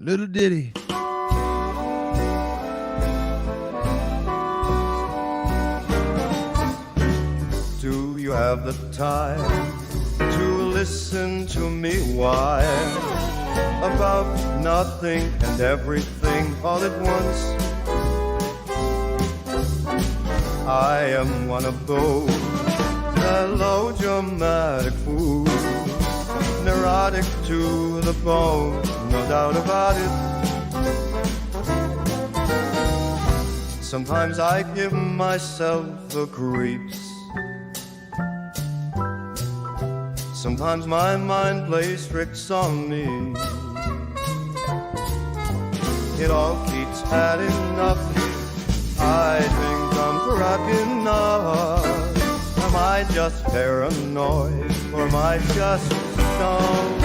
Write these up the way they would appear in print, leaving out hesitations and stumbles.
Little ditty. Do you have the time to listen to me whine about nothing and everything all at once? I am one of those melodramatic fools, neurotic to the bone, no doubt about it. Sometimes I give myself the creeps. Sometimes my mind plays tricks on me. It all keeps adding up. I think I'm cracking up. Am I just paranoid, or am I just stoned?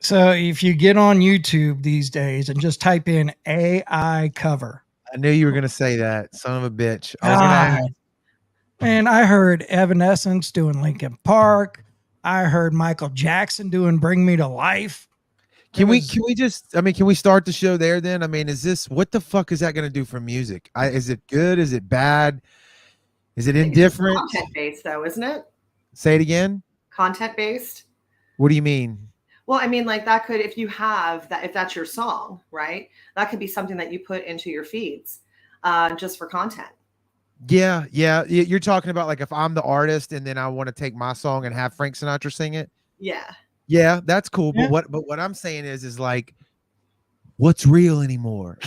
So if you get on YouTube these days and just type in AI cover. I knew you were going to say that, son of a bitch. I was going to ask. And I heard Evanescence doing Linkin Park. I heard Michael Jackson doing Bring Me to Life. Can we start the show there then? I mean, what the fuck is that going to do for music? Is it good? Is it bad? Is it indifferent? Content based though, isn't it? Say it again. Content based. What do you mean? Well, I mean, like that could, if you have that, if that's your song, right? That could be something that you put into your feeds just for content. Yeah. You're talking about like if I'm the artist and then I want to take my song and have Frank Sinatra sing it. Yeah, that's cool. Yeah. But what I'm saying is like, what's real anymore?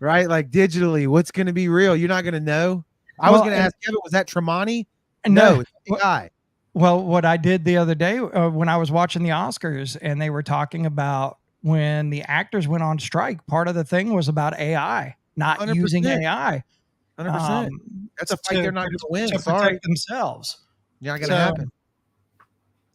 Right? Like digitally, what's going to be real? You're not going to know. I was going to ask Kevin, was that Tremonti? No, it's AI. Well, what I did the other day when I was watching the Oscars and they were talking about when the actors went on strike, part of the thing was about AI, not 100%. using AI. 100%. That's a fight they're not going to win. To protect themselves. You're not going to happen.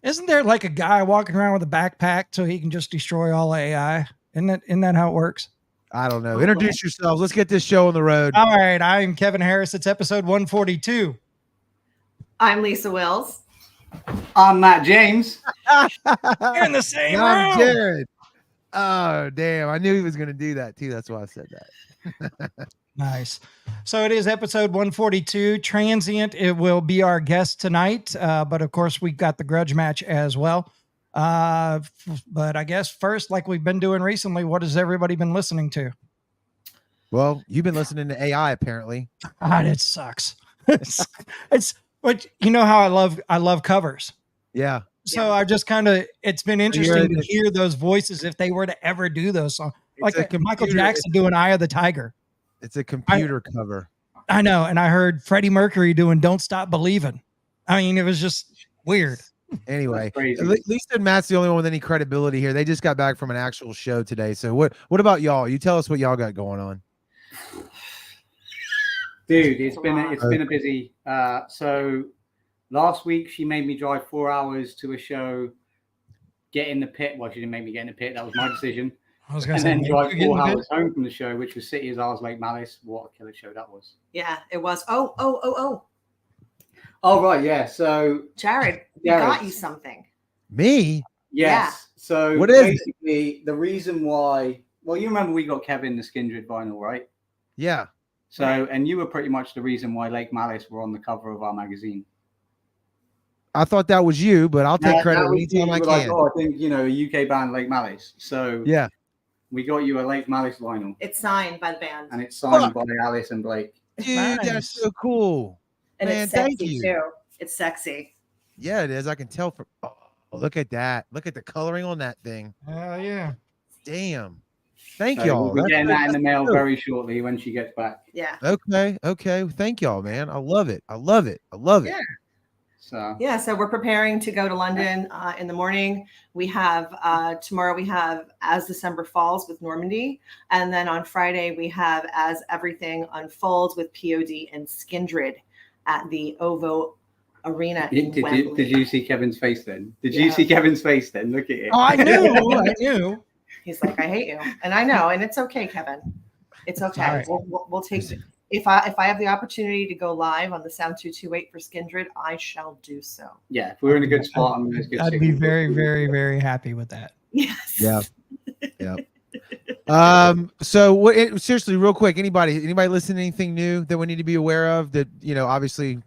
Isn't there like a guy walking around with a backpack so he can just destroy all AI? Isn't that how it works? I don't know. Introduce yourselves. Let's get this show on the road. All right. I'm Kevin Harris. It's episode 142. I'm Lisa Wills. I'm Matt James. You're in the same room. I'm Jared. Oh, damn. I knew he was going to do that too. That's why I said that. Nice. So it is episode 142. Transient. It will be our guest tonight. But of course, we've got the Grudge Match as well. But I guess first, like we've been doing recently, what has everybody been listening to? Well, you've been listening to AI apparently. It sucks. It's but you know how I love covers. Yeah. So I just it's been interesting to hear those voices if they were to ever do those songs. Like Michael Jackson doing Eye of the Tiger. It's a computer cover. I know. And I heard Freddie Mercury doing Don't Stop Believing. I mean, it was just weird. Anyway, Lisa and Matt's the only one with any credibility here. They just got back from an actual show today. So what about y'all? You tell us what y'all got going on. Dude, it's been a busy. So last week she made me drive 4 hours to a show, get in the pit. Well, she didn't make me get in the pit. That was my decision. I was going to say, then drive 4 hours home from the show, which was City as Ours, Lake Malice. What a killer show that was. Yeah, it was. Oh, right. Yeah. So Jared, we got you something. Me? Yes. Yeah. So what is basically the reason why, well, you remember we got Kevin the Skindred vinyl, right? Yeah. So, and you were pretty much the reason why Lake Malice were on the cover of our magazine. I thought that was you, but I'll take credit anytime I can. Like, I think, a UK band, Lake Malice. So yeah, we got you a Lake Malice vinyl. It's signed by the band. And it's signed by Alice and Blake. Dude, that's so cool. And man, it's sexy too. It's sexy. Yeah, it is. I can tell from look at that. Look at the coloring on that thing. Oh yeah. Damn. Thank y'all. We'll be getting that in the mail very shortly when she gets back. Yeah. Okay. Thank y'all, man. I love it. Yeah. So we're preparing to go to London in the morning. We have tomorrow we have As December Falls with Normandy. And then on Friday we have As Everything Unfolds with POD and Skindred at the OVO Arena. Did you see Kevin's face then? Did you see Kevin's face then? Look at it. Oh, I knew. He's like, I hate you. And I know, and it's okay, Kevin. It's okay. Right. We'll take if I have the opportunity to go live on the Sound 228 for Skindred, I shall do so. Yeah, if we're in a good spot, I'd be very, very, very happy with that. Yes. Yeah. Yeah. So what? Seriously, real quick, anybody listen to anything new that we need to be aware of? That obviously,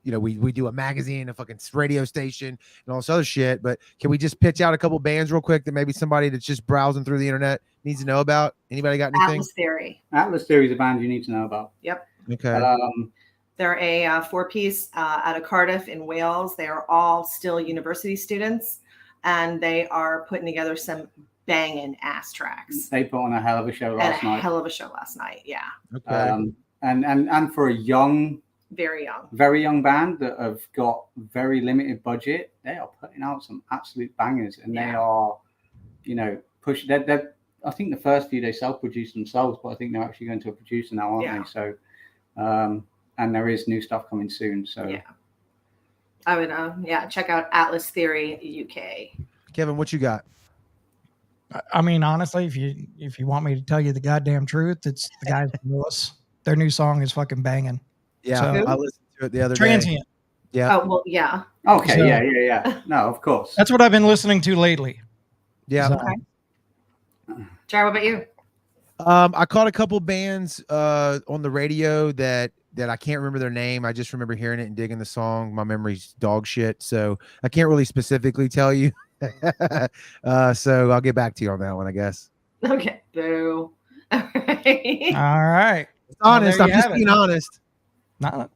we do a magazine, a fucking radio station, and all this other shit. But can we just pitch out a couple bands real quick that maybe somebody that's just browsing through the internet needs to know about? Anybody got anything? Atlas Theory. Atlas Theory is a band you need to know about. Yep. Okay. They're a 4-piece out of Cardiff in Wales. They are all still university students, and they are putting together some banging ass tracks. They put on a hell of a show last night. Yeah. Okay. And for a very young band that have got very limited budget, they are putting out some absolute bangers, and they are, push. They're I think the first few they self-produced themselves, but I think they're actually going to a producer now, aren't they? So, and there is new stuff coming soon. So yeah, I would check out Atlas Theory UK. Kevin, what you got? I mean, honestly, if you want me to tell you the goddamn truth, it's the guys from Lewis. Their new song is fucking banging. Yeah, So, I listened to it the other Transient. day. Yeah. Oh well, yeah. Okay. So- Yeah. No, of course. That's what I've been listening to lately. Yeah. So, Okay. Jared, what about you? I caught a couple bands on the radio that I can't remember their name. I just remember hearing it and digging the song. My memory's dog shit, so I can't really specifically tell you. So I'll get back to you on that one, I guess. Okay. Boo. All right. all right. Honest, there I'm you just have it. being honest. No,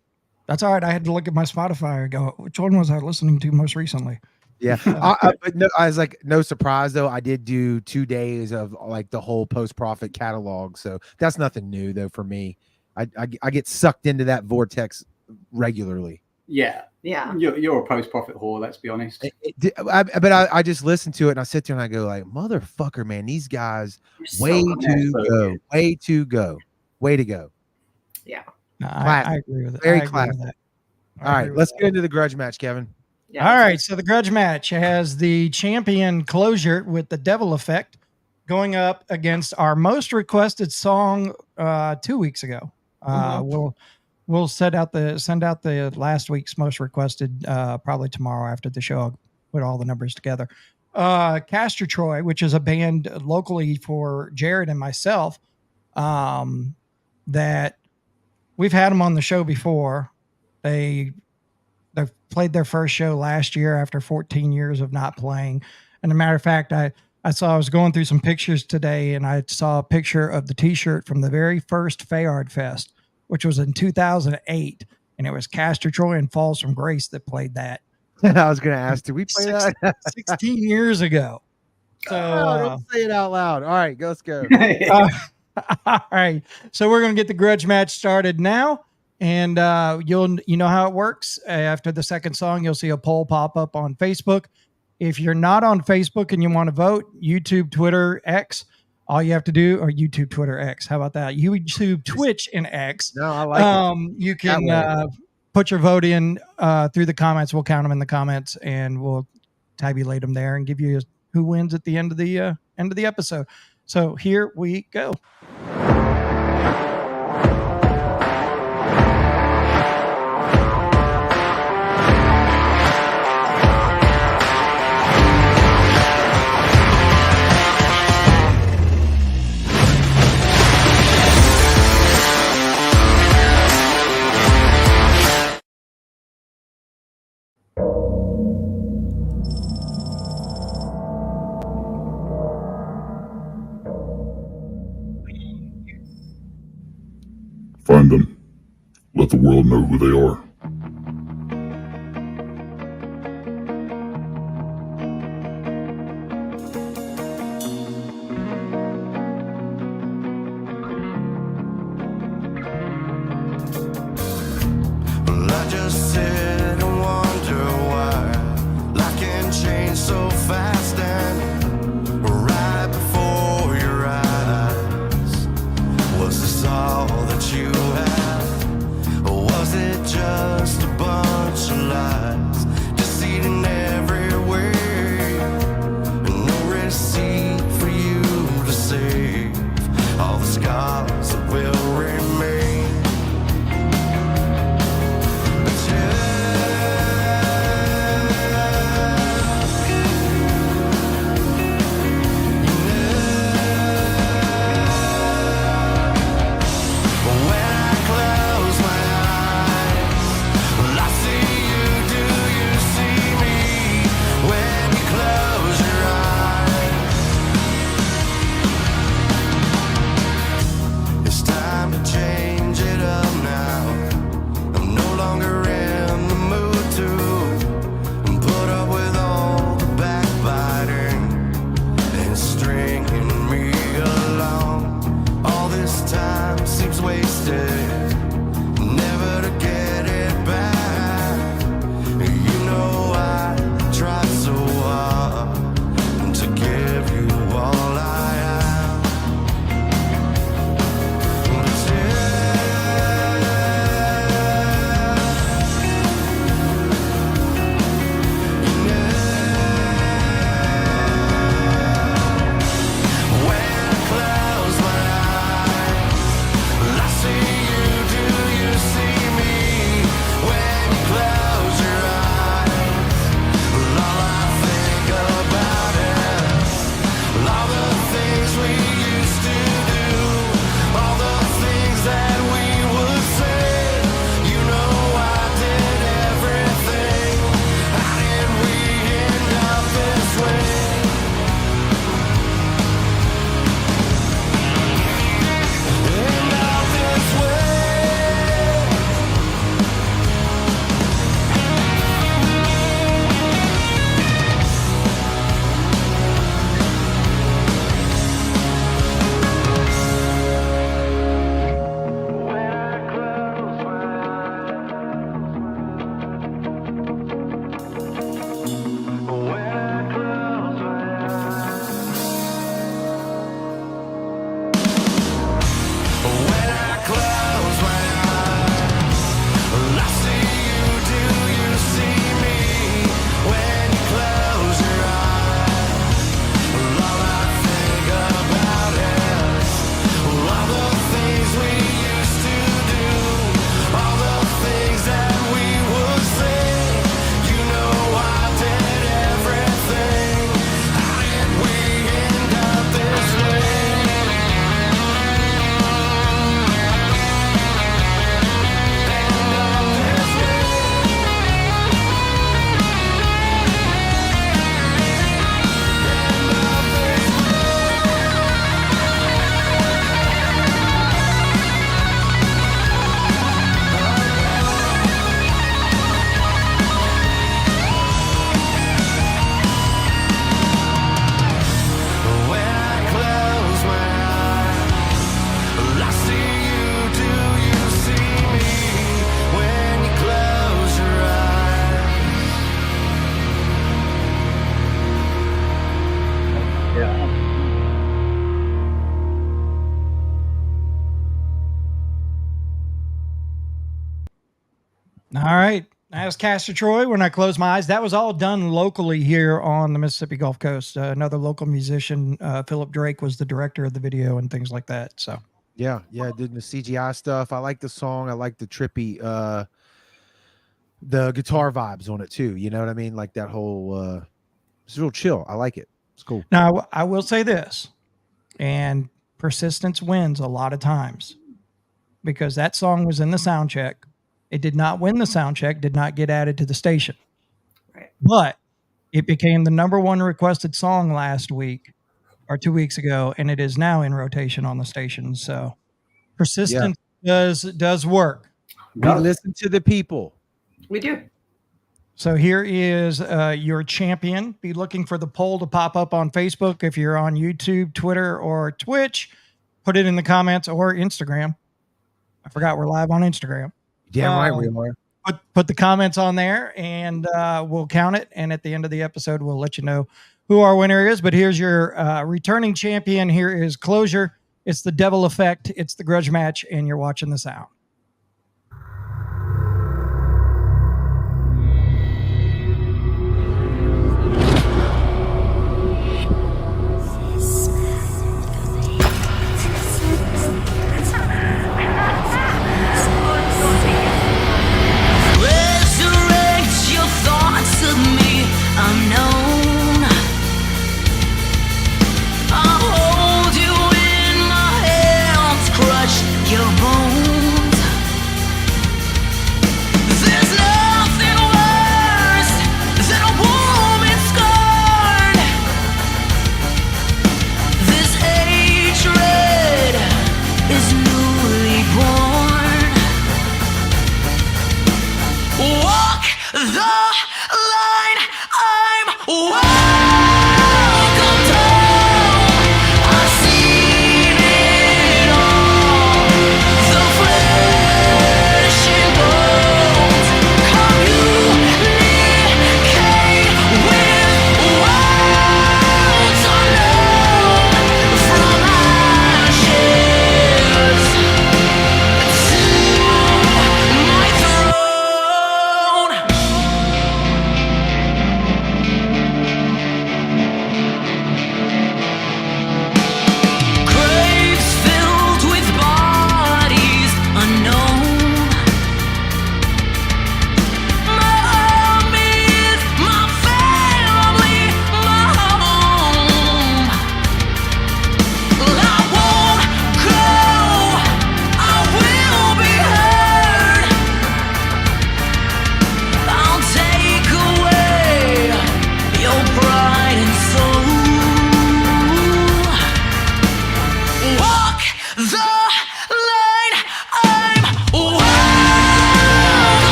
that's all right. I had to look at my Spotify and go, which one was I listening to most recently? Yeah, but no, I was like, no surprise though. I did do 2 days of like the whole Post Profit catalog, so that's nothing new though for me. I get sucked into that vortex regularly. Yeah. You're a Post Profit whore. Let's be honest. But I just listen to it and I sit there and I go like, motherfucker, man, these guys way to go. No, Classic. I agree with it. Very I agree with classic. that. I All right, agree with let's that. get into the grudge match, Kevin. Yeah. All right, so the grudge match has the champion Clozure with the Devil Effect going up against our most requested song 2 weeks ago. We'll send out the last week's most requested probably tomorrow after the show. I'll put all the numbers together. Castortroy, which is a band locally for Jared and myself, that we've had them on the show before. They played their first show last year after 14 years of not playing. And a matter of fact, I was going through some pictures today and I saw a picture of the t-shirt from the very first Fayard Fest, which was in 2008. And it was Castortroy and Falls from Grace that played that. I was going to ask, did we play that? 16 years ago. So don't say it out loud. All right, let's go. all right. So we're going to get the grudge match started now. And you know how it works. After the second song, you'll see a poll pop up on Facebook. If you're not on Facebook and you want to vote, YouTube, Twitter, X, all you have to do, or YouTube, Twitter, X. How about that? YouTube, Twitch, and X. No, I like it. You can put your vote in through the comments. We'll count them in the comments and we'll tabulate them there and give you who wins at the end of the episode. So here we go. Find them. Let the world know who they are. Well, I just sit and wonder why life can change so fast and right before your eyes. Was this all that you had? Or was it just give you all I am. All right. As Castortroy, when I close my eyes, that was all done locally here on the Mississippi Gulf Coast. Another local musician, Philip Drake, was the director of the video and things like that. So yeah, did the CGI stuff. I like the song. I like the trippy, the guitar vibes on it too. You know what I mean? Like that whole, it's real chill. I like it. It's cool. Now I will say this, and persistence wins a lot of times, because that song was in the sound check. It did not win the sound check, did not get added to the station. Right. But it became the #1 requested song last week or 2 weeks ago, and it is now in rotation on the station. So persistence does work. We listen to the people. We do. So here is your champion. Be looking for the poll to pop up on Facebook. If you're on YouTube, Twitter, or Twitch, put it in the comments, or Instagram. I forgot we're live on Instagram. Damn right we are. Put the comments on there, and we'll count it. And at the end of the episode, we'll let you know who our winner is. But here's your returning champion. Here is Clozure. It's the Devil Effect. It's the Grudge Match, and you're watching the sound. I'll hold you in my hands, crush your bones.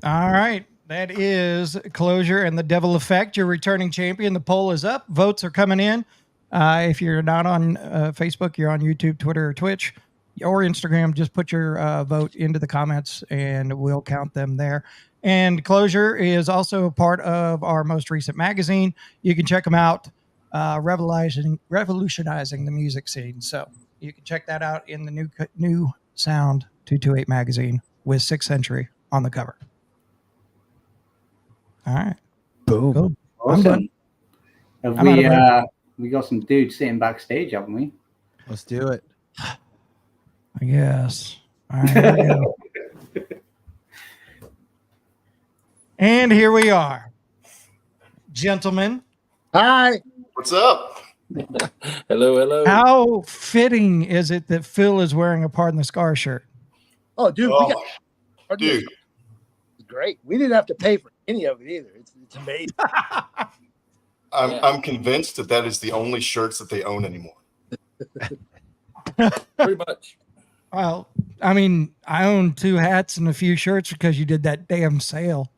All right. That is Clozure and the Devil Effect. Your returning champion. The poll is up. Votes are coming in. If you're not on Facebook, you're on YouTube, Twitter, or Twitch, or Instagram, just put your vote into the comments and we'll count them there. And Clozure is also a part of our most recent magazine. You can check them out, revolutionizing the music scene. So you can check that out in the new Sound 228 magazine with 6th Century on the cover. All right. Boom. Cool. Awesome. I'm done. Have we got some dudes sitting backstage, haven't we? Let's do it. I guess. All right, here we go. And here we are. Gentlemen. Hi. What's up? Hello. How fitting is it that Phil is wearing a Pardon the Scar shirt? Oh, dude. Dude. It's great. We didn't have to pay for any of it either. It's amazing. I'm convinced that is the only shirts that they own anymore. Pretty much. Well, I mean, I own 2 hats and a few shirts because you did that damn sale.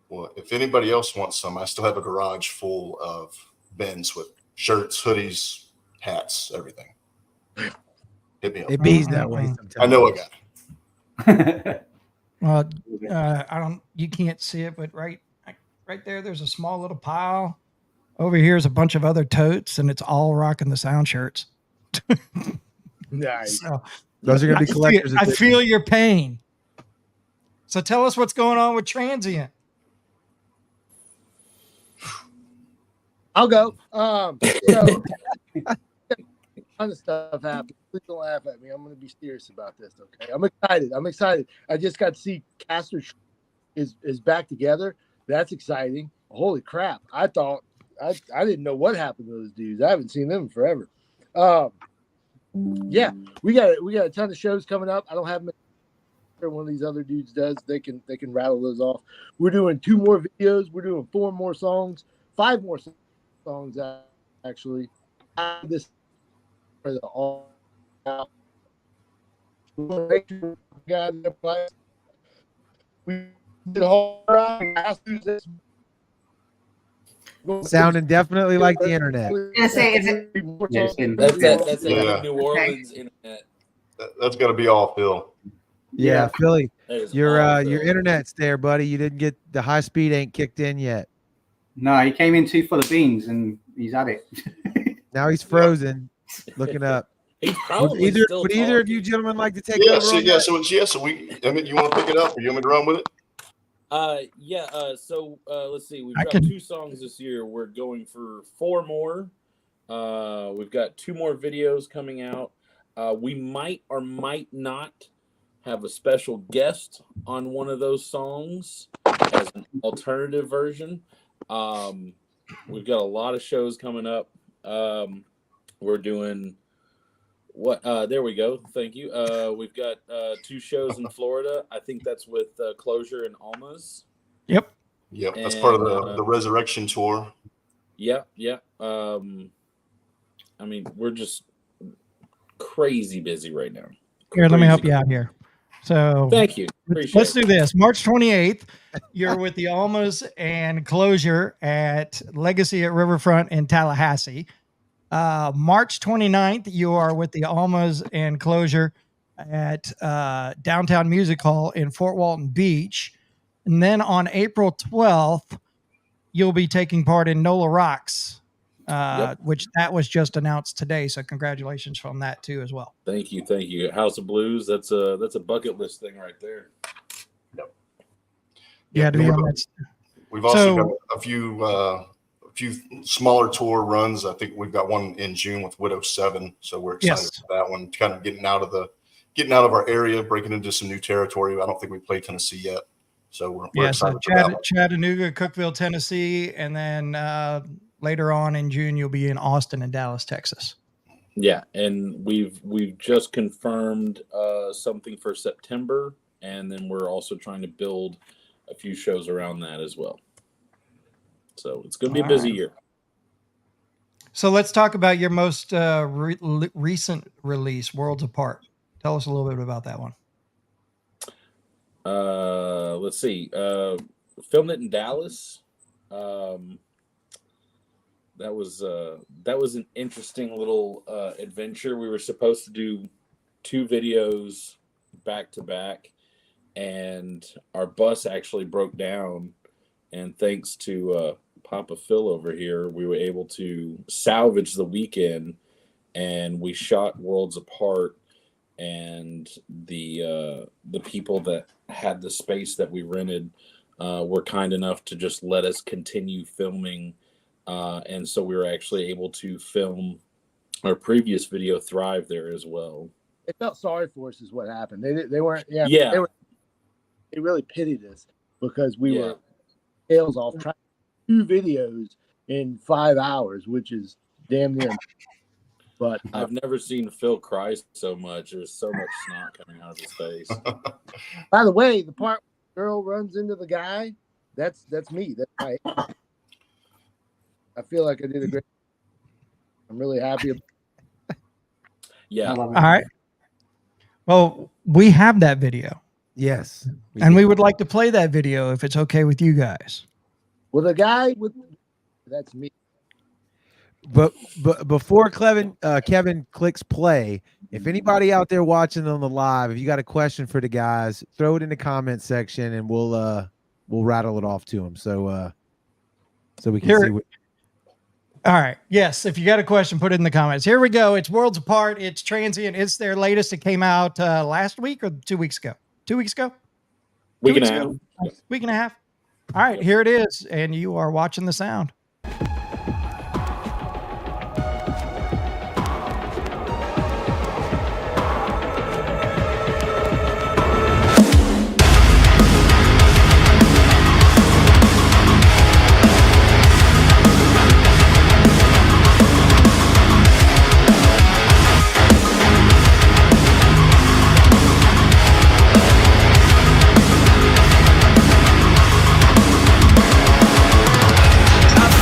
Well, if anybody else wants some, I still have a garage full of bins with shirts, hoodies, hats, everything. Hit me up. It bees that way sometimes. I know a guy. Well, you can't see it, but right there, there's a small little pile. Over here is a bunch of other totes, and it's all rocking the Sound shirts. Nice. So, Those are going to be collectors. I feel your pain. So tell us what's going on with Transient. I'll go. So, ton of stuff happened. Please don't laugh at me. I'm going to be serious about this. Okay. I'm excited. I just got to see Castortroy is back together. That's exciting. Holy crap! I thought I didn't know what happened to those dudes. I haven't seen them in forever. Yeah, we got a ton of shows coming up. I don't have them. One of these other dudes does. They can rattle those off. We're doing 2 more videos. We're doing 4 more songs, 5 more songs actually. This for the all out. We did a whole ride. Sounding definitely like the internet. Gonna say, is it? That's a New Orleans internet. That's got to be all Phil. Yeah, Philly, your Phil. internet's there, buddy. You didn't get the high speed ain't kicked in yet. No, he came in too full of beans and he's at it. Now he's frozen, looking up. Would either of you gentlemen like to take over? So you want to pick it up, or you want me to run with it? So let's see. We've got 2 songs this year. We're going for 4 more. We've got 2 more videos coming out. We might or might not have a special guest on one of those songs as an alternative version. We've got a lot of shows coming up. We're doing there we go. Thank you. We've got 2 shows in Florida. I think that's with Clozure and Alma's. Yep. That's part of the Resurrection tour. Yeah. I mean, we're just crazy busy right now. Here, let me help you out here. So thank you. Let's do this. March 28th, you're with the Almas and Clozure at Legacy at Riverfront in Tallahassee. March 29th, you are with the Almas and Clozure at Downtown Music Hall in Fort Walton Beach. And then on April 12th, you'll be taking part in NOLA Rocks, which that was just announced today. So congratulations from that too as well. Thank you. House of Blues. That's a bucket list thing right there. Yep. Yeah. We've also got a few smaller tour runs. I think we've got one in June with Widow 7. So we're excited for that one. Kind of getting out of our area, breaking into some new territory. I don't think we played Tennessee yet. So we're excited for that. Chattanooga, Cookeville, Tennessee, and then later on in June you'll be in Austin and Dallas, Texas. Yeah, and we've just confirmed something for September, and then we're also trying to build a few shows around that as well. So it's going to be a busy year. So let's talk about your most recent release, Worlds Apart. Tell us a little bit about that one. Let's see. Filmed it in Dallas. That was an interesting little adventure. We were supposed to do 2 videos back to back, and our bus actually broke down. And thanks to Papa Phil over here, we were able to salvage the weekend, and we shot Worlds Apart. And the people that had the space that we rented were kind enough to just let us continue filming. And so we were actually able to film our previous video, Thrive, there as well. They felt sorry for us is what happened. They weren't, they really pitied us because we were tails off trying 2 videos in 5 hours, which is damn near. But I've never seen Phil cry so much. There's so much snot coming out of his face. By the way, the part where the girl runs into the guy, that's me. That's my. I feel like I did a great. I'm really happy. Yeah. All right. Well, we have that video. Yes. We would like to play that video if it's okay with you guys. Well, the guy with that's me. But before Kevin clicks play, if anybody out there watching on the live, if you got a question for the guys, throw it in the comment section and we'll rattle it off to them. So we can see what. All right. Yes. If you got a question, put it in the comments. Here we go. It's Worlds Apart. It's Transient. It's their latest. It came out last week or 2 weeks ago. 2 weeks ago. Week and a half. Week and a half. All right. Here it is. And you are watching the sound. I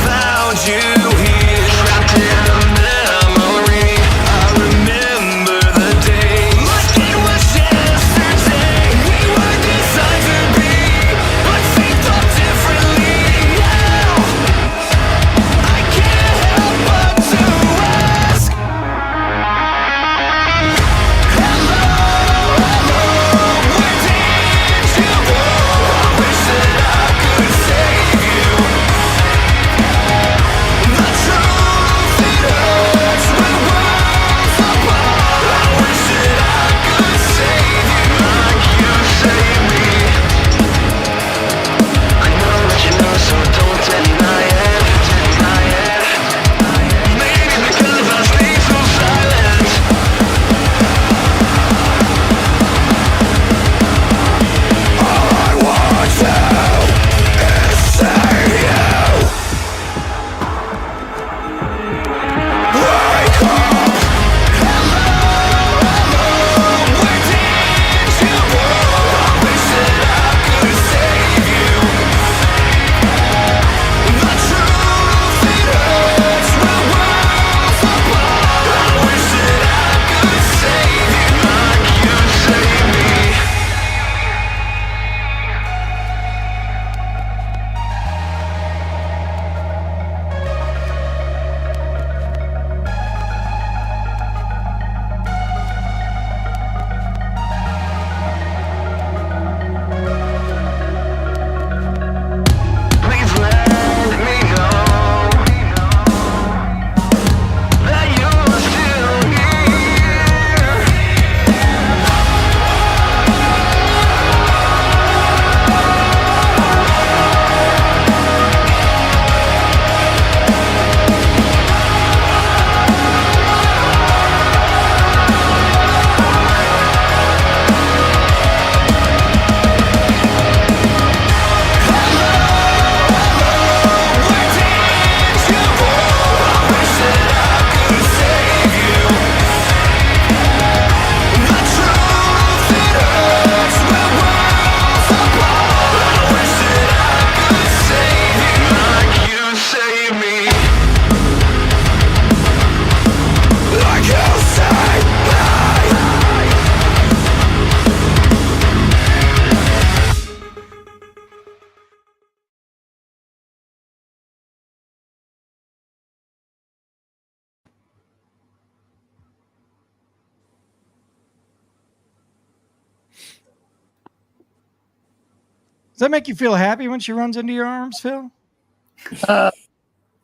Does that make you feel happy when she runs into your arms, Phil?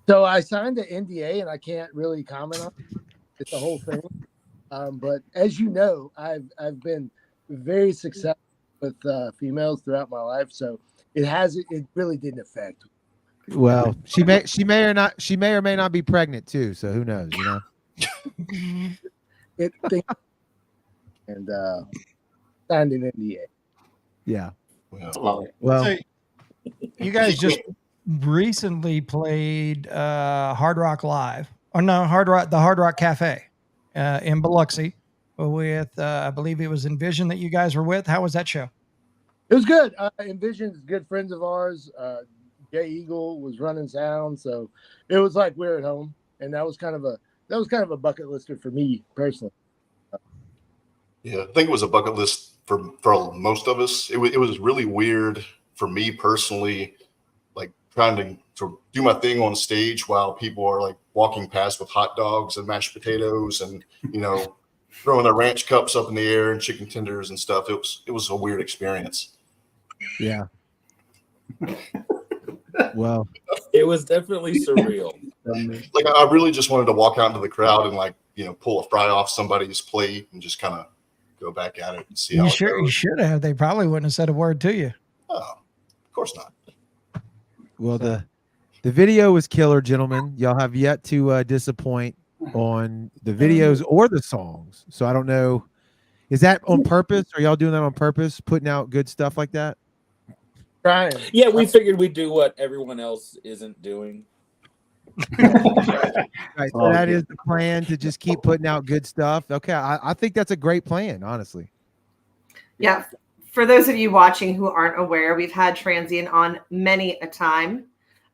So I signed the NDA and I can't really comment on it. It's the whole thing. But as you know, I've been very successful with females throughout my life, so it really didn't affect. Well, she may or may not be pregnant too, so who knows, you know. And signed an NDA. Yeah. Well, So you guys just recently played Hard Rock Live, or no, the Hard Rock Cafe in Biloxi with I believe it was Envision that you guys were with. How was that show? It was good. Envision's good friends of ours. Jay Eagle was running sound, so it was like we were at home, and that was kind of a bucket lister for me personally. Yeah, I think it was a bucket list for most of us. It was really weird for me personally, like trying to do my thing on stage while people are like walking past with hot dogs and mashed potatoes and, you know, throwing their ranch cups up in the air and chicken tenders and stuff. It was a weird experience. Yeah. Well, it was definitely surreal. Like I really just wanted to walk out into the crowd and like, you know, pull a fry off somebody's plate and just kind of go back at it and see how it goes. You should have. They probably wouldn't have said a word to you. Oh, of course not. Well, the video was killer, gentlemen. Y'all have yet to disappoint on the videos or the songs. So I don't know. Is that on purpose? Are y'all doing that on purpose? Putting out good stuff like that? Trying. Yeah, we figured we'd do what everyone else isn't doing. Right, so that is the plan, to just keep putting out good stuff. Okay, I think that's a great plan, honestly. Yeah. For those of you watching who aren't aware, we've had Transient on many a time.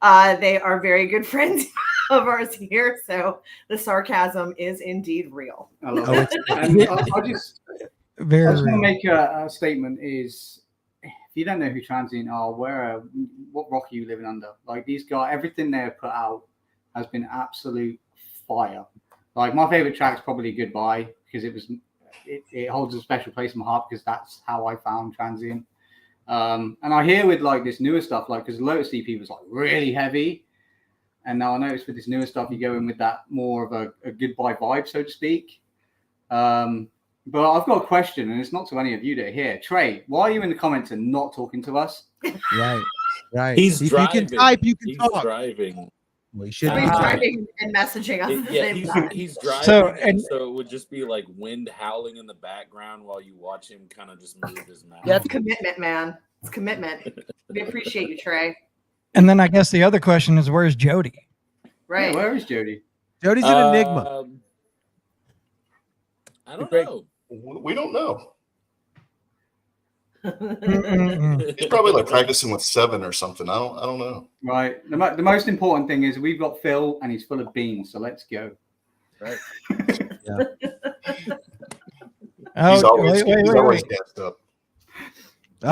They are very good friends of ours here, so the sarcasm is indeed real. I love it. And I just want to make a statement is, if you don't know who Transient are, what rock are you living under? Like, these guys, everything they've put out has been absolute fire. Like, my favorite track's probably Goodbye, because it holds a special place in my heart, because that's how I found Transient. And I hear with like this newer stuff, like, because the Lotus EP was like really heavy, and now I notice with this newer stuff you go in with that more of a Goodbye vibe, so to speak. But I've got a question, and it's not to any of you that are here. Trey, why are you in the comments and not talking to us? Right. He's driving. You can type, you can He's talk. driving. Well, he should He's driving and messaging us. He's driving. So it would just be like wind howling in the background while you watch him kind of just move his mouth. Yeah, it's commitment, man. It's commitment. We appreciate you, Trey. And then I guess the other question is, where's Jody? Right. Yeah, where is Jody? Jody's an enigma. I don't know. We don't know. He's probably like practicing with 7 or something. I don't know. Right. The most important thing is we've got Phil, and he's full of beans. So let's go. Right. Yeah. He's always gassed up.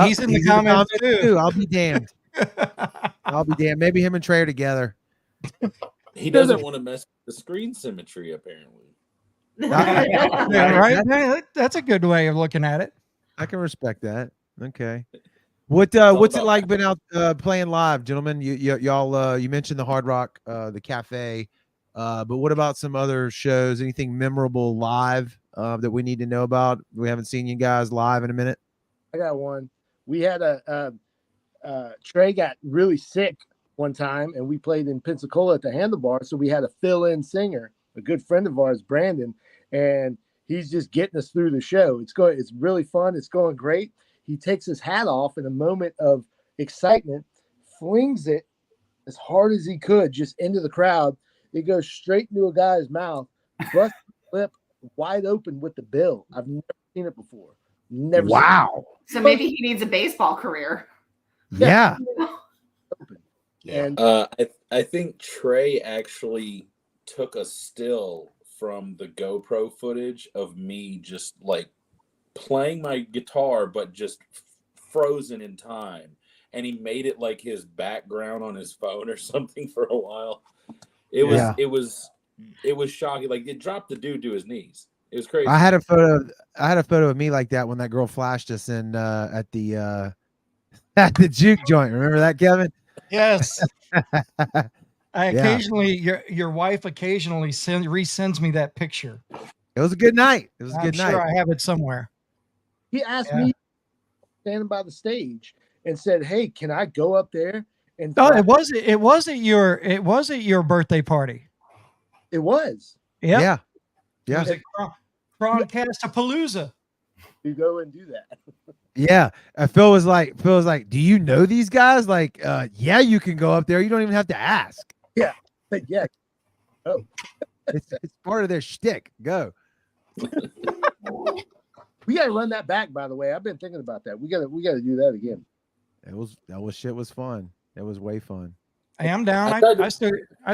He's in the comments too. I'll be damned. Maybe him and Trey are together. He doesn't want to mess with the screen symmetry, apparently. Yeah, right. That's a good way of looking at it. I can respect that. Okay. What's it like been out playing live, gentlemen? Y'all you mentioned the Hard Rock, the cafe, but what about some other shows? Anything memorable live that we need to know about? We haven't seen you guys live in a minute. I got one. We had Trey got really sick one time, and we played in Pensacola at the Handlebar, so we had a fill-in singer, a good friend of ours, Brandon, and he's just getting us through the show. It's really fun. It's going great. He takes his hat off in a moment of excitement, flings it as hard as he could just into the crowd. It goes straight into a guy's mouth, busts the lip wide open with the bill. I've never seen it before. Never. Wow. So maybe he needs a baseball career. Yeah. And I think Trey actually took a still from the GoPro footage of me just like playing my guitar, but just frozen in time, and he made it like his background on his phone or something for a while. It was shocking. Like, it dropped the dude to his knees. It was crazy. I had a photo of me like that when that girl flashed us in at the At the juke joint. Remember that, Kevin? Yes. I occasionally, your wife occasionally resends me that picture. It was a good night. It was a I'm good night. sure I have it somewhere. He asked me, standing by the stage, and said, "Hey, can I go up there?" And it wasn't your birthday party. It was. Yep. Yeah. It was at Castortroy. You go and do that. Yeah. Phil was like, do you know these guys? Like, yeah, you can go up there. You don't even have to ask. Yeah. Yeah. Oh. It's part of their shtick. Go. We gotta run that back, by the way. I've been thinking about that. We gotta do that again. Shit was fun. It was way fun. I am down. I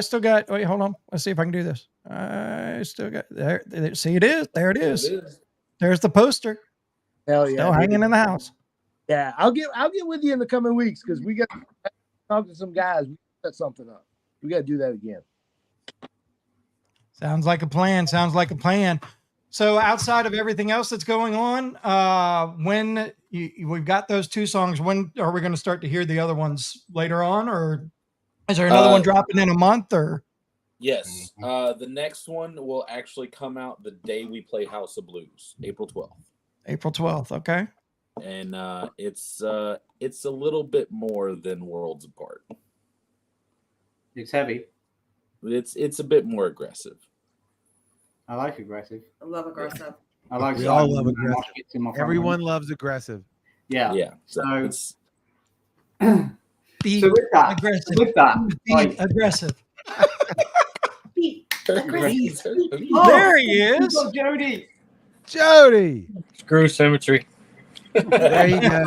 still got. Wait, hold on. Let's see if I can do this. I still got there. See, it is. There it is. There's the poster. Hell yeah. Still hanging in the house. Yeah, I'll get with you in the coming weeks because we got to talk to some guys. We set something up. We got to do that again. Sounds like a plan. So outside of everything else that's going on, when we've got those 2 songs, when are we going to start to hear the other ones later on, or is there another one dropping in a month? Or yes, the next one will actually come out the day we play House of Blues, April 12th. April 12th, okay. And it's a little bit more than Worlds Apart. It's heavy. It's a bit more aggressive. I like aggressive. I love aggressive. I like. We all love aggressive. Everyone loves aggressive. Yeah. Yeah. So be with that, aggressive. Like, aggressive. Be aggressive. Oh, there he is. Jody. Screw symmetry. There you go.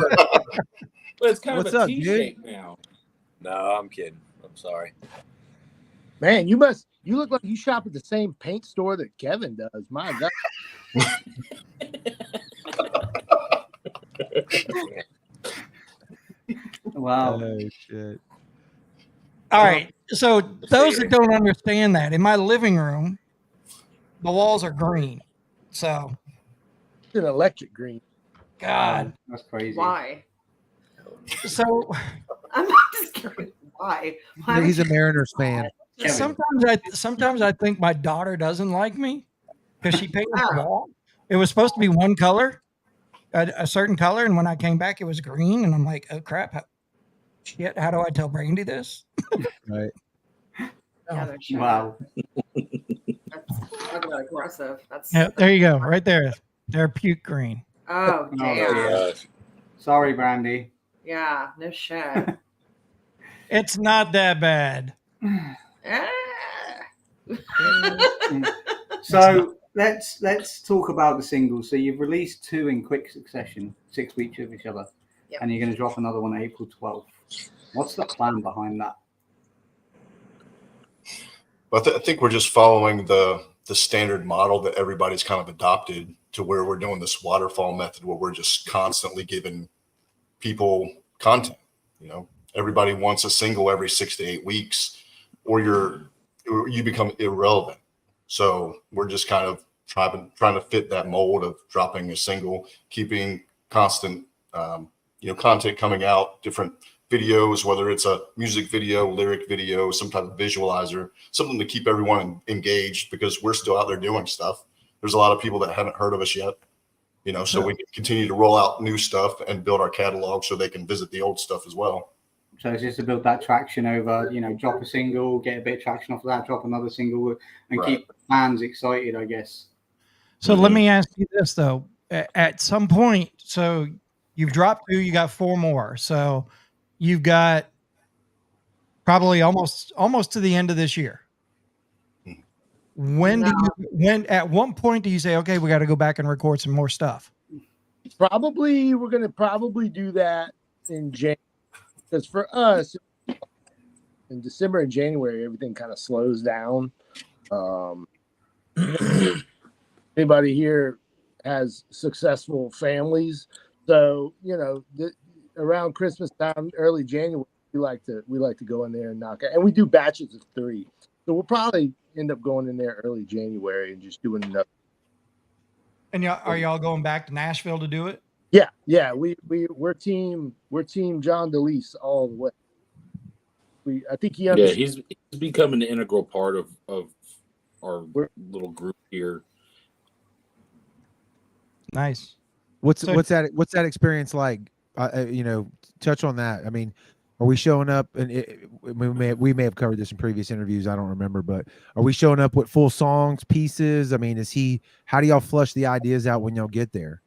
Well, it's kind What's of a up, T-shape now. No, I'm kidding. I'm sorry. Man, you look like you shop at the same paint store that Kevin does. My God. Wow. Oh, shit. All right. So those that don't understand that, in my living room, the walls are green. So It's an electric green. God. That's crazy. Why? So I'm just curious. Why? He's a Mariners fan. Sometimes I think my daughter doesn't like me because she painted the wall. It was supposed to be one color, a certain color, and when I came back, it was green, and I'm like, oh crap! How do I tell Brandy this? Right. Wow. That's aggressive. There you go, right there. They're puke green. Oh damn. Sorry, Brandy. Yeah. No shit. It's not that bad. So let's talk about the singles. So you've released 2 in quick succession, 6 weeks of each other, and you're going to drop another one April 12th. What's the plan behind that? Well, I think we're just following the standard model that everybody's kind of adopted, to where we're doing this waterfall method where we're just constantly giving people content. You know, everybody wants a single every 6 to 8 weeks, or you become irrelevant. So we're just kind of trying to fit that mold of dropping a single, keeping constant, content coming out, different videos, whether it's a music video, lyric video, some type of visualizer, something to keep everyone engaged, because we're still out there doing stuff. There's a lot of people that haven't heard of us yet, so we can continue to roll out new stuff and build our catalog so they can visit the old stuff as well. So it's just to build that traction over, drop a single, get a bit of traction off of that, drop another single, and keep fans excited, I guess. So let me ask you this, though. At some point, so you've dropped 2, you got 4 more. So you've got probably almost to the end of this year. At one point do you say, okay, we got to go back and record some more stuff? We're going to do that in January. Because for us, in December and January, everything kind of slows down. Anybody here has successful families, so around Christmas time, early January, we like to go in there and knock out, and we do batches of 3. So we'll probably end up going in there early January and just doing another. And are y'all going back to Nashville to do it? Yeah. We're team John DeLeese all the way. I think he understands. Yeah, he's become an integral part of our little group here. Nice. What's that experience like? Touch on that. I mean, are we showing up? And we may have covered this in previous interviews. I don't remember, but are we showing up with full songs, pieces? I mean, how do y'all flush the ideas out when y'all get there?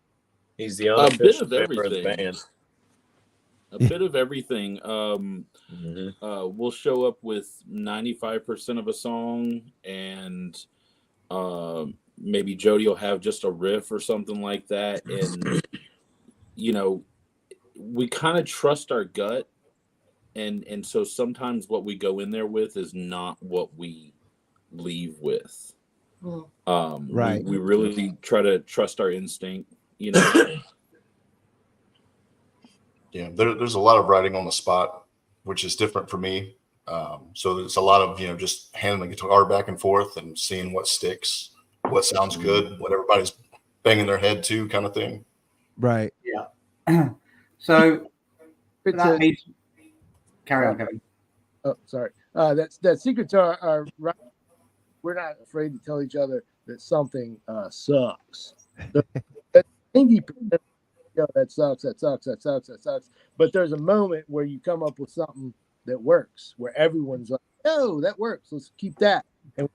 He's the unofficial member of the band. A bit of everything. We'll show up with 95% of a song, and maybe Jody will have just a riff or something like that. And, we kind of trust our gut. And so sometimes what we go in there with is not what we leave with. Right. We really try to trust our instinct, Yeah, there's a lot of writing on the spot, which is different for me. So there's a lot of, just handing the guitar back and forth and seeing what sticks, what sounds good, what everybody's banging their head to, kind of thing. Right. Yeah. So that means, carry on, Kevin. Oh, sorry. That secret to our right. We're not afraid to tell each other that something sucks. That 90%. That sucks. But there's a moment where you come up with something that works, where everyone's like, "Oh, that works. Let's keep that." And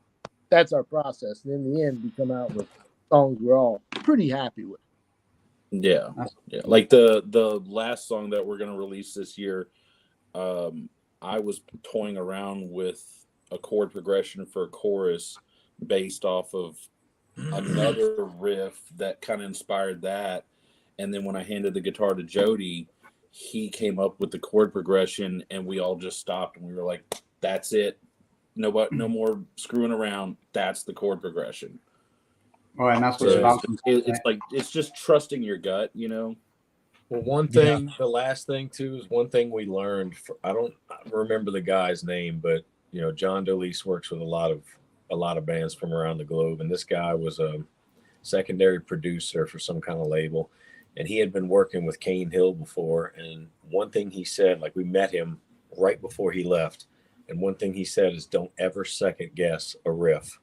that's our process. And in the end, we come out with songs we're all pretty happy with. Yeah. Like the last song that we're gonna release this year, I was toying around with a chord progression for a chorus based off of another riff that kind of inspired that. And then when I handed the guitar to Jody, he came up with the chord progression, and we all just stopped and we were like, "That's it. No more screwing around. That's the chord progression." All right, and that's what it's like. It's just trusting your gut, Well, one thing, the last thing too, is one thing we learned. I don't remember the guy's name, but John DeLeese works with a lot of bands from around the globe, and this guy was a secondary producer for some kind of label. And he had been working with Cane Hill before. And one thing he said, like we met him right before he left. And one thing he said is don't ever second guess a riff.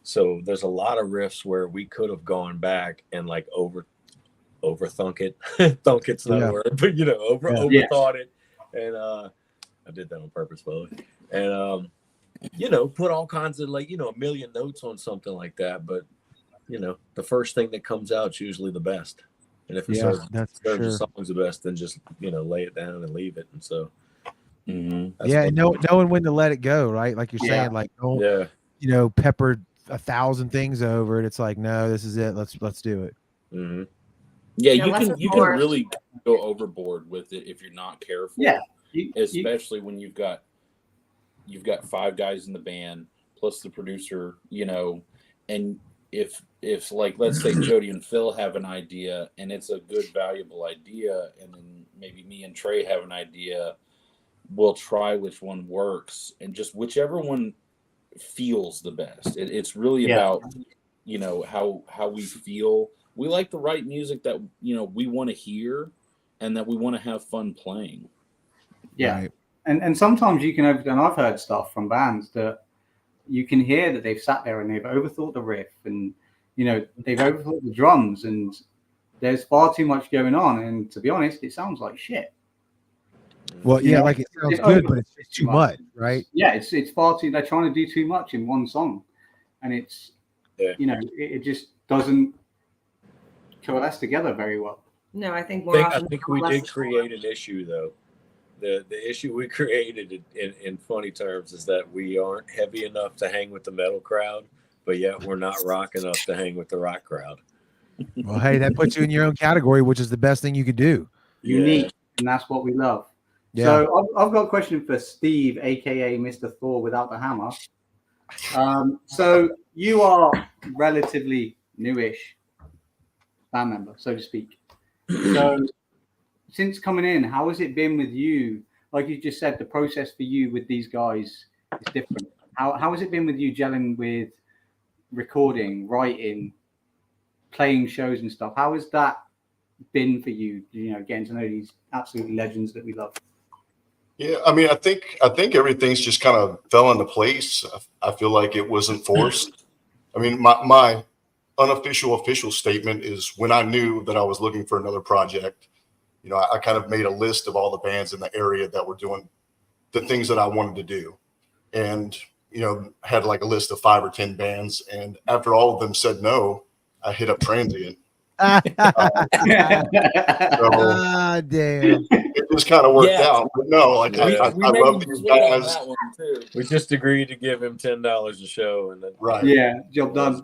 So there's a lot of riffs where we could have gone back and like overthunk it. Thunk it's not a word, but overthought it. And I did that on purpose, by the way. And put all kinds of a million notes on something like that. But the first thing that comes out is usually the best. And if it serves the songs the best, then just lay it down and leave it. And so, and knowing when to let it go, right? Like you're saying, like don't pepper 1,000 things over it. It's like, no, this is it. Let's do it. Mm-hmm. Yeah, you can really go overboard with it if you're not careful. Yeah, especially when you've got 5 guys in the band plus the producer, and if like, let's say Jody and Phil have an idea and it's a good, valuable idea, and then maybe me and Trey have an idea, we'll try which one works, and just whichever one feels the best. It's really about, how we feel. We like to write music that, we want to hear and that we want to have fun playing. Yeah. Right. And sometimes you can and I've heard stuff from bands that you can hear that they've sat there and they've overthought the riff, and they've overthought the drums, and there's far too much going on, and to be honest, it sounds like shit. Well, like it sounds good, but it's too much, right? Yeah, it's far too. They're trying to do too much in one song, and it's it just doesn't coalesce together very well. No, I think I think we did create an issue though. The issue we created in funny terms is that we aren't heavy enough to hang with the metal crowd, but yet we're not rock enough to hang with the rock crowd. Well, hey, that puts you in your own category, which is the best thing you could do. Unique, and that's what we love. Yeah. So I've got a question for Steve, aka Mr. Thor without the hammer. So you are relatively newish band member, so to speak. So since coming in, how has it been with you? Like you just said, the process for you with these guys is different. How has it been with you gelling with recording, writing, playing shows and stuff? How has that been for you, getting to know these absolute legends that we love? Yeah, I mean, I think everything's just kind of fell into place. I feel like it wasn't forced. I mean, my official statement is when I knew that I was looking for another project, I kind of made a list of all the bands in the area that were doing the things that I wanted to do, and had like a list of 5 or 10 bands. And after all of them said no, I hit up Transient. Damn. It just kind of worked out. But no, like I love these guys. We just agreed to give him $10 a show, and then job done.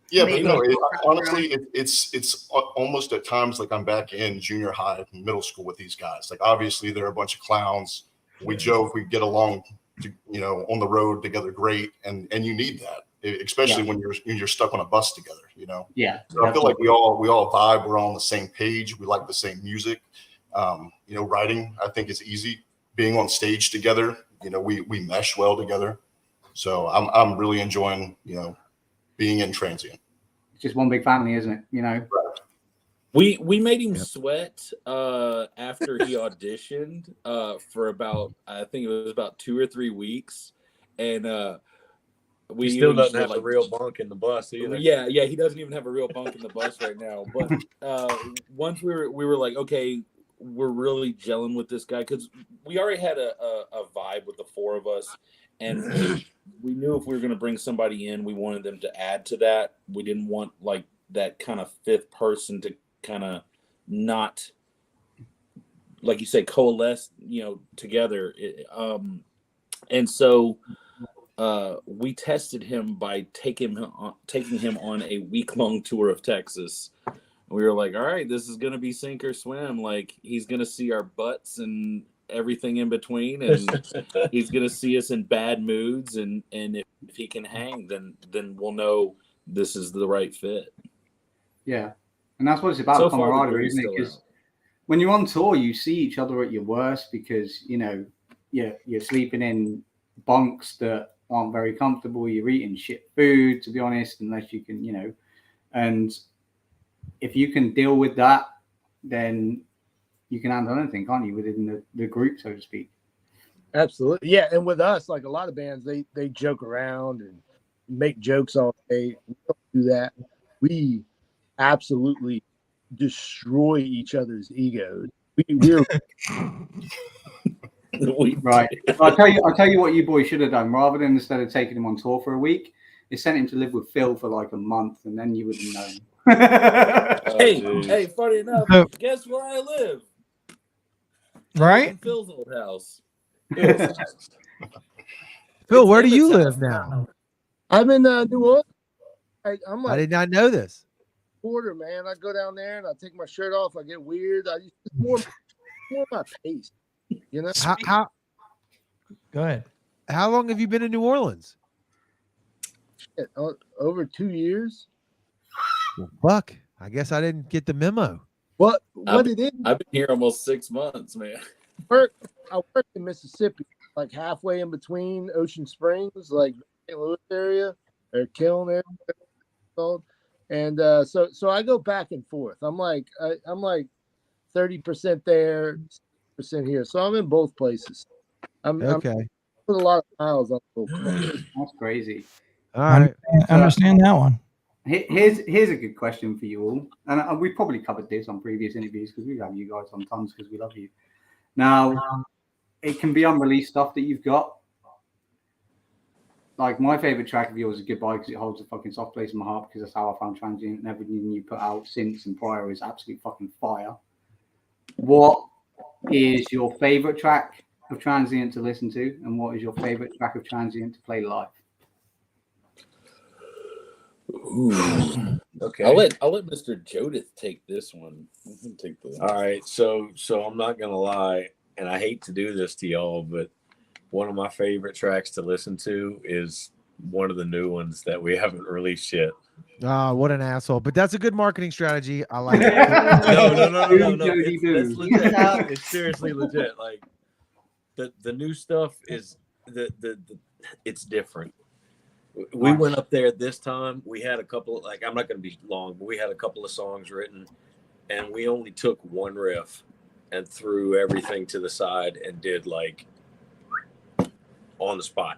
Yeah, but no, honestly, it's almost at times like I'm back in junior high, middle school with these guys. Like obviously they're a bunch of clowns. We joke, we get along, on the road together, great, and you need that. Especially when you're stuck on a bus together, Yeah. So I feel like we all vibe. We're all on the same page. We like the same music. Writing I think is easy. Being on stage together, we mesh well together. So I'm really enjoying being in Transient. It's just one big family, isn't it? Right. We made him sweat after he auditioned for about, I think it was about 2 or 3 weeks, and he still doesn't have a real bunk in the bus either. Yeah, he doesn't even have a real bunk in the bus right now. But once we were like, okay, we're really gelling with this guy, because we already had a vibe with the 4 of us, and we knew if we were going to bring somebody in, we wanted them to add to that. We didn't want like that kind of 5th person to kind of not, like you say, coalesce, together. And so we tested him by taking him on a week-long tour of Texas. We were like, all right, this is going to be sink or swim. Like, he's going to see our butts and everything in between, and he's going to see us in bad moods. And if he can hang, then we'll know this is the right fit. Yeah. And that's what it's about, camaraderie, isn't it? Because when you're on tour, you see each other at your worst because, you're sleeping in bunks that aren't very comfortable. You're eating shit food, to be honest, unless you can, and if you can deal with that, then you can handle anything, can't you, within the group, so to speak? Absolutely. Yeah. And with us, like a lot of bands, they joke around and make jokes all day. We don't do that. We absolutely destroy each other's egos. We're right. I'll tell you what you boys should have done. Rather than instead of taking him on tour for a week, they sent him to live with Phil for like a month, and then you would have known. Hey, funny enough, guess where I live? Right? In Phil's old house. Phil, where do you live now? I'm in New Orleans. I did not know this. Border, man. I go down there and I take my shirt off. I get weird. It's more my pace, How? Go ahead. How long have you been in New Orleans? Shit, over 2 years. Well, fuck. I guess I didn't get the memo. What I've it is? I've been here almost 6 months, man. I worked in Mississippi, like halfway in between Ocean Springs, like St. Louis area, or Kiln area, called. And so I go back and forth. I'm like 30% there, 60% here. So I'm in both places. I'm put a lot of miles on both places. That's crazy. All right. I understand that one. Here's a good question for you all, and we probably covered this on previous interviews because we have you guys on tons because we love you. Now, it can be unreleased stuff that you've got. Like my favorite track of yours is Goodbye because it holds a fucking soft place in my heart because that's how I found Transient, and everything you put out since and prior is absolute fucking fire. What is your favorite track of Transient to listen to, and what is your favorite track of Transient to play live? Ooh. Okay. I'll let Mr. Jodith take this one. All right. So I'm not gonna lie, and I hate to do this to y'all, but one of my favorite tracks to listen to is one of the new ones that we haven't released yet. Oh, what an asshole. But that's a good marketing strategy. I like it. No. It's legit. It's seriously legit. Like the new stuff is the it's different. We went up there this time. We had a couple, like, I'm not going to be long, but we had a couple of songs written, and we only took one riff and threw everything to the side and did like on the spot.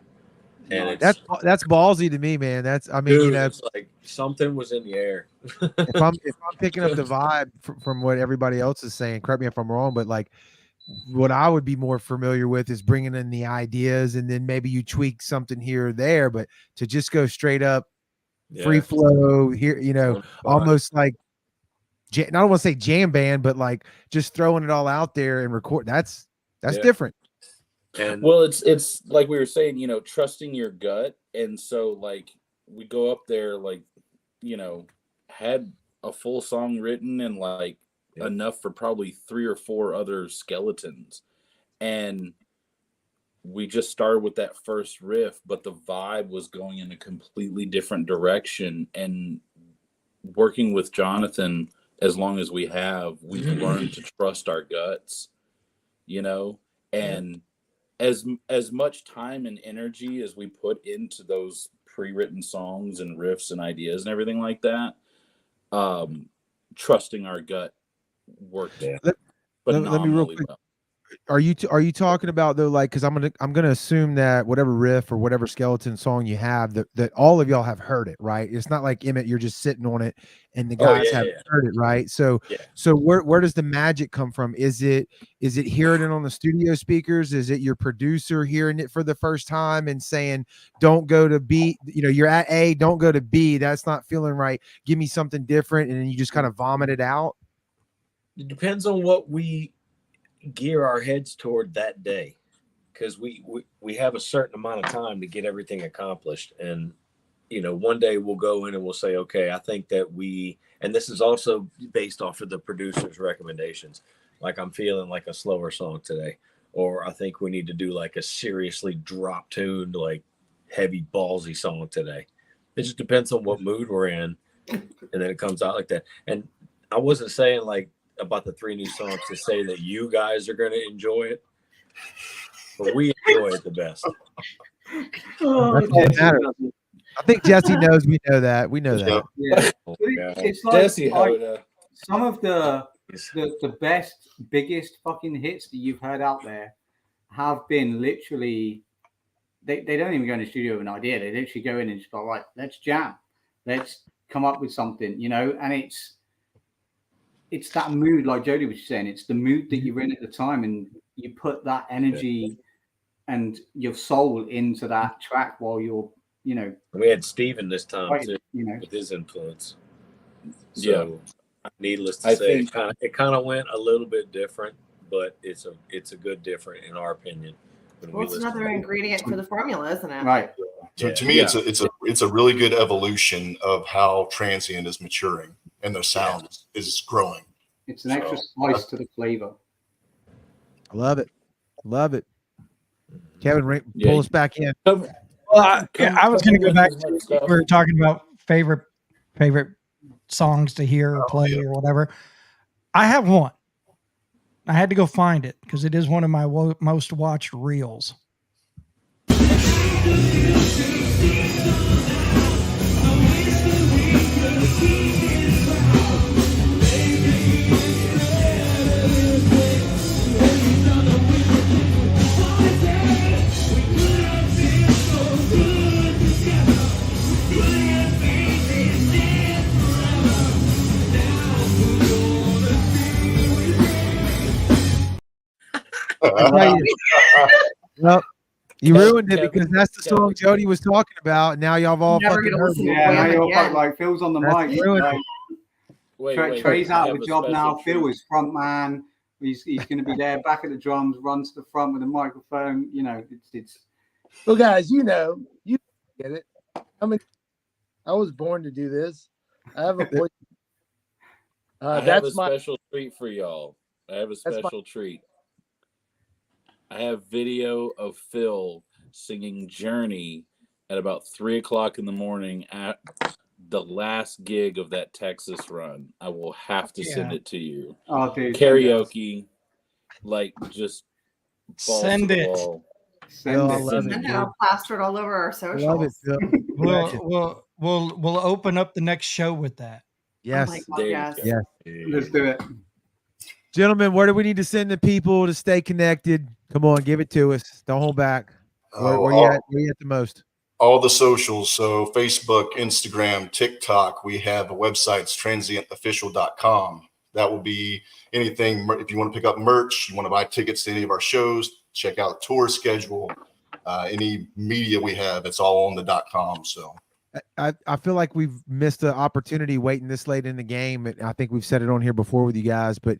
And that's ballsy to me, man. That's, I mean, dude, you know, it's like something was in the air. if I'm picking up the vibe from what everybody else is saying, correct me if I'm wrong, but like what I would be more familiar with is bringing in the ideas, and then maybe you tweak something here or there, but to just go straight up free flow here, you know, almost like, I don't want to say jam band, but like just throwing it all out there and record. That's different. And well, it's like we were saying, you know, trusting your gut. And so like we go up there, like, you know, had a full song written and like enough for probably 3 or 4 other skeletons. And we just started with that first riff, but the vibe was going in a completely different direction. And working with Jonathan, as long as we have, we've learned to trust our guts, you know, and as much time and energy as we put into those pre-written songs and riffs and ideas and everything like that, trusting our gut worked let me real quick. well. Are you talking about though, like, because I'm gonna assume that whatever riff or whatever skeleton song you have, that all of y'all have heard it, right? It's not like Emmett, you're just sitting on it and the guys haven't heard it, right? So where does the magic come from? Is it hearing it on the studio speakers? Is it your producer hearing it for the first time and saying, don't go to B, you know, you're at A, don't go to B, that's not feeling right, give me something different, and then you just kind of vomit it out? It depends on what we gear our heads toward that day, because we have a certain amount of time to get everything accomplished. And you know, one day we'll go in and we'll say, okay, I think that and this is also based off of the producer's recommendations, like I'm feeling like a slower song today, or I think we need to do like a seriously drop tuned, like heavy ballsy song today. It just depends on what mood we're in, and then it comes out like that. And I wasn't saying like about the 3 new songs to say that you guys are going to enjoy it, but we enjoy it the best. I think Jesse knows we know that. We know that. Yeah. It's like, Jesse, some of the best, biggest fucking hits that you've heard out there have been literally, they don't even go in the studio with an idea. They literally go in and just go, right, let's jam. Let's come up with something, you know, and it's that mood, like Jody was saying, it's the mood that you're in at the time, and you put that energy and your soul into that track while you're, you know. We had Steven this time too, you know, with his influence. So needless to say, it kind of went a little bit different, but it's a good different in our opinion. Well, it's another ingredient for the formula, isn't it? Right. So to me, it's a really good evolution of how Transient is maturing and the sound is growing. It's an extra spice to the flavor. I love it. Love it. Kevin, pull us back in. Well, I was going to go back to, we were talking about favorite songs to hear or play or whatever. I have one. I had to go find it because it is one of my most watched reels. Well, you ruined it because that's the song Jody was talking about. Now y'all have all fucking heard it. Yeah, now you're like Phil's on the mic. Trey's out of a job now. Phil is front man. He's going to be there, back at the drums, run to the front with a microphone. You know, it's. Well, guys, you know, you get it. I mean, I was born to do this. I have a voice. I have a special treat for y'all. I have a special treat. I have video of Phil singing Journey at about 3:00 in the morning at the last gig of that Texas run. I will have to send it to you. Oh, dude, karaoke, like just send it. Send it. I'll plaster it all over our socials. Love it, Phil. We'll open up the next show with that. Yes. Oh my God, yes. Yes. Let's do it. Gentlemen, where do we need to send the people to stay connected? Come on, give it to us. Don't hold back. Where you at? Where you at the most? All the socials. So Facebook, Instagram, TikTok. We have a website, it's transientofficial.com. That will be anything. If you want to pick up merch, you want to buy tickets to any of our shows, check out tour schedule, any media we have, it's all on the .com. So I feel like we've missed an opportunity waiting this late in the game. And I think we've said it on here before with you guys, but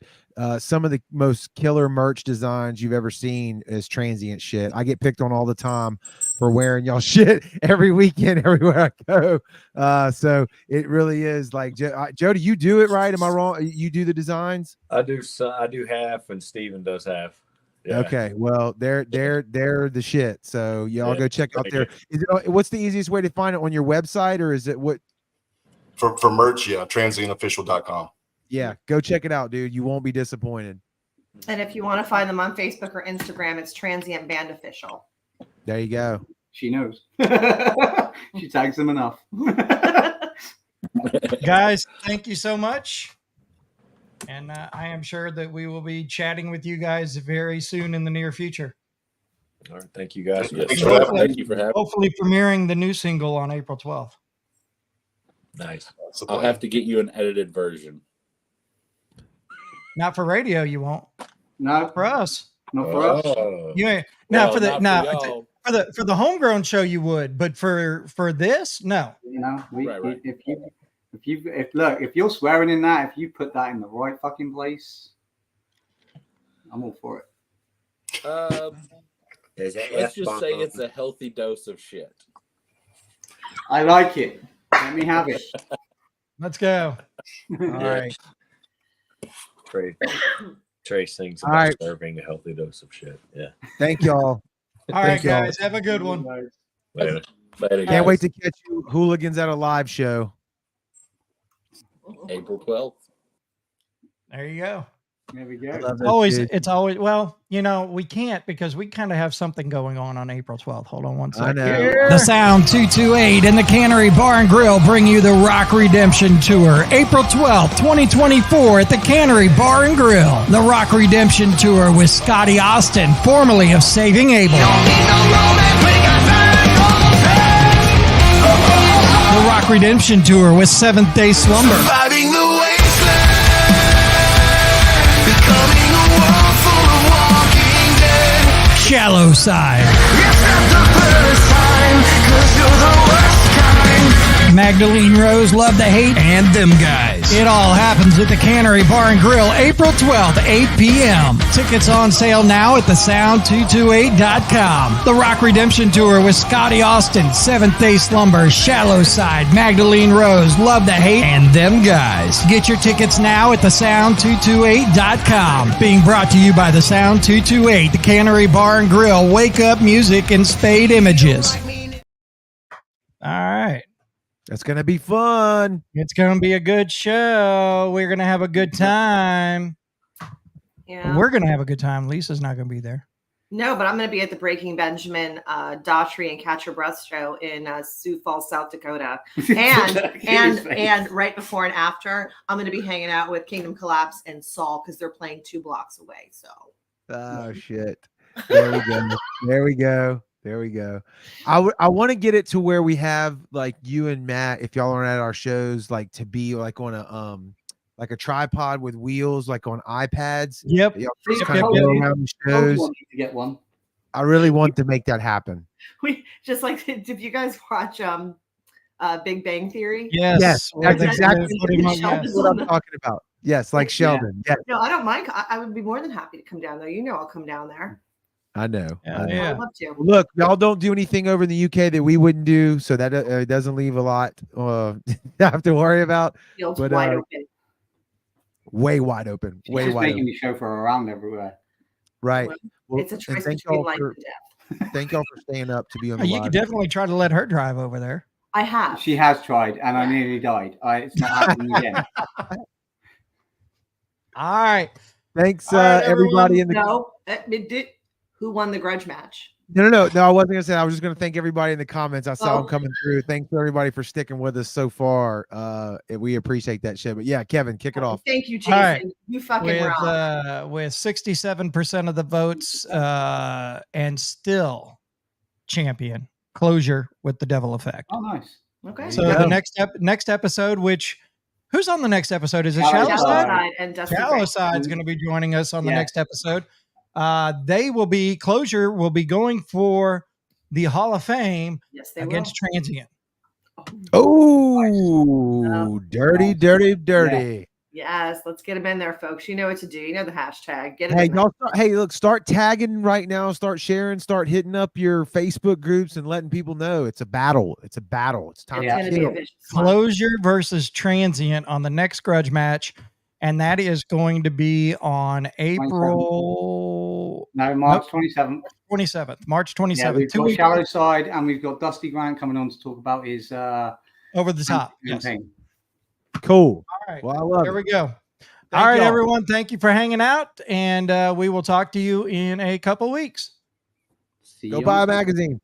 some of the most killer merch designs you've ever seen is Transient shit. I get picked on all the time for wearing y'all shit every weekend, everywhere I go. So it really is like, Joe, do you do it right? Am I wrong? You do the designs? I do half, and Steven does half. Yeah. Okay, well, they're the shit. So y'all go check out there. Is it, what's the easiest way to find it on your website, or is it what? For merch, yeah, transientofficial.com. Yeah, go check it out, dude. You won't be disappointed. And if you want to find them on Facebook or Instagram, it's Transient Band Official. There you go. She knows. She tags them enough. Guys, thank you so much. And I am sure that we will be chatting with you guys very soon in the near future. All right. Thank you, guys. Thank you for having me. Hopefully premiering the new single on April 12th. Nice. I'll have to get you an edited version. Not for radio, you won't. No. For us. Not for us. You ain't. Now for the homegrown show you would, but for this, no. You know, if you're swearing in that, if you put that in the right fucking place, I'm all for it. Let's just say it's a healthy dose of shit. I like it. Let me have it. Let's go. All right. Trey sings about serving a healthy dose of shit. Yeah. Thank y'all. All right, guys. Have a good one. Later. Can't wait to catch you hooligans at a live show. April 12th. There you go. There we go. It's always, well, you know, we can't because we kind of have something going on April 12th. Hold on one second. I know. The Sound 228 and the Cannery Bar and Grill bring you the Rock Redemption Tour, April 12th, 2024 at the Cannery Bar and Grill. The Rock Redemption Tour with Scotty Austin, formerly of Saving Abel. The Rock Redemption Tour with Seventh Day Slumber. Surviving the wasteland, becoming a world full of walking dead. Shallow Side. It's not the first time, 'cause you're the worst kind. Magdalene Rose, Love the Hate, and Them Guys. It all happens at the Cannery Bar and Grill, April 12th, 8 p.m. Tickets on sale now at thesound228.com. The Rock Redemption Tour with Scotty Austin, Seventh Day Slumber, Shallow Side, Magdalene Rose, Love the Hate, and Them Guys. Get your tickets now at thesound228.com. Being brought to you by the Sound 228, the Cannery Bar and Grill, Wake Up Music, and Spade Images. All right. That's going to be fun. It's going to be a good show. We're going to have a good time. Yeah. We're going to have a good time. Lisa's not going to be there. No, but I'm going to be at the Breaking Benjamin, Daughtry, and Catch Your Breath show in Sioux Falls, South Dakota. And right before and after, I'm going to be hanging out with Kingdom Collapse and Saul because they're playing 2 blocks away. So. Oh, shit. There we go. There we go. There we go. I want to get it to where we have like you and Matt, if y'all are at our shows, like to be like on a like a tripod with wheels, like on iPads. Yep. Y'all just kind of go around the shows. To get one. I really want to make that happen. We just like, did you guys watch Big Bang Theory? Yes. That's exactly Sheldon. what I'm talking about. Yes, like Sheldon. Yeah. No, I don't mind. I would be more than happy to come down there. You know, I'll come down there. I know. Yeah. I'd love to. Look, y'all don't do anything over in the UK that we wouldn't do, so that doesn't leave a lot to have to worry about. Field's But wide open. way wide open. She's Way just wide making open. the show for around everywhere. Right. Well, It's a and choice thank between y'all life for- and death. Thank y'all for staying up to be on the You live. could definitely try to let her drive over there. I have. She has tried, and I nearly died. It's not happening again. All right. Thanks, All right, everybody in the. No, who won the grudge match? No. I wasn't gonna say. I was just gonna thank everybody in the comments. I saw them coming through. Thanks to everybody for sticking with us so far. We appreciate that shit. But yeah, Kevin, kick it off. Thank you, Jason. Right. You fucking rock. With 67% of the votes, and still champion Clozure with the Devil Effect. Oh, nice. Okay. So the next episode, who's on the next episode? Is it Shallow Side? And Dusty Shallow Side's going to be joining us on the next episode. Clozure will be going for the Hall of Fame against Transient. Oh, dirty. Yes, let's get them in there, folks. You know what to do. You know the hashtag. Get Hey, look, start tagging right now. Start sharing. Start hitting up your Facebook groups and letting people know it's a battle. It's time to kill. Clozure versus Transient on the next Grudge Match, and that is going to be on March 27th. March 27th. Yeah, we've got Shallow Side, and we've got Dusty Grant coming on to talk about his Over the Top. Yes. Cool. All right. Well, I love There it. we go. Thank All right, y'all. everyone. Thank you for hanging out, and we will talk to you in a couple weeks. Go buy a magazine.